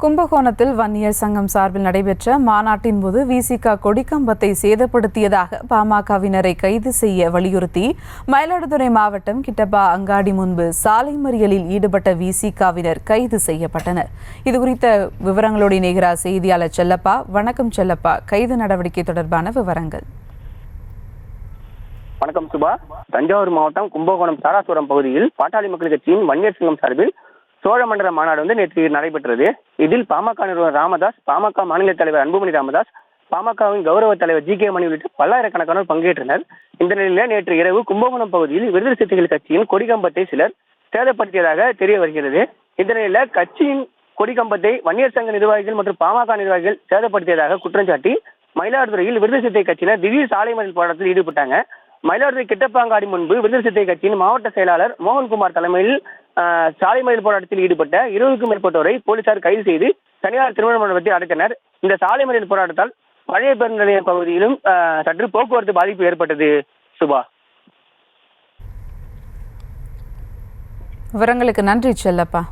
கும்பகோணத்தில் வன்னியர் சங்கம் சார்பில் நடைபெற்ற மாநாட்டின் போது விசிக கொடிக்கம்பத்தை சேதப்படுத்தியதாக பாமகவினரை கைது செய்ய வலியுறுத்தி மயிலாடுதுறை மாவட்டம் கிட்டப்பா அங்காடி முன்பு சாலை மறியலில் ஈடுபட்ட விசிகவினர் கைது செய்யப்பட்டனர். இதுகுறித்த விவரங்களோடு இணைகிறார் செய்தியாளர் செல்லப்பா. வணக்கம் செல்லப்பா, கைது நடவடிக்கை தொடர்பான விவரங்கள். வணக்கம் சுபா. தஞ்சாவூர் மாவட்டம் கும்பகோணம் தாராசுரம் பகுதியில் பாட்டாளி மக்கள் கட்சியின் வன்னியர் சங்கம் சார்பில் சோழமண்டல மாநாடு நேற்று நடைபெற்றது. இதில் பாமக நிறுவனர் ராமதாஸ், பாமக மாநில தலைவர் அன்புமணி ராமதாஸ், பாமகவின் கௌரவ தலைவர் ஜி.கே. மணி உள்ளிட்ட பல்லாயிரக்கணக்கானோர் பங்கேற்றனர். இந்த நிலையில் நேற்று இரவு கும்பகோணம் பகுதியில் விடுதலை சிறுத்தைகள் கட்சியின் கொடிக்கம்பத்தை சிலர் சேதப்படுத்தியதாக தெரிய வருகிறது. இந்த நிலையில் கட்சியின் கொடிக்கம்பத்தை வன்னியர் சங்க நிர்வாகிகள் மற்றும் பாமக நிர்வாகிகள் சேதப்படுத்தியதாக குற்றம் சாட்டி மயிலாடுதுறையில் விடுதலை சிறுத்தை கட்சியினர் திடீர் சாலை மறியல் போராட்டத்தில் ஈடுபட்டாங்க. மயிலாடுதுறை கிட்டப்பாங்காடி முன்பு விடுதலை சிறுத்தை கட்சியின் மாவட்ட செயலாளர் மோகன்குமார் தலைமையில் சாலை மறியல் போராட்டத்தில் ஈடுபட்ட 20க்கும் மேற்பட்டோரை போலீசார் கைது செய்து தனியார் திருமண மண்டபத்தில் அடைத்தனர். இந்த சாலை மறியல் போராட்டத்தால் பழைய பேருந்து நிலைய பகுதியிலும் சற்று போக்குவரத்து பாதிப்பு ஏற்பட்டது. சுபா, விவரங்களுக்கு நன்றி செல்லப்பா.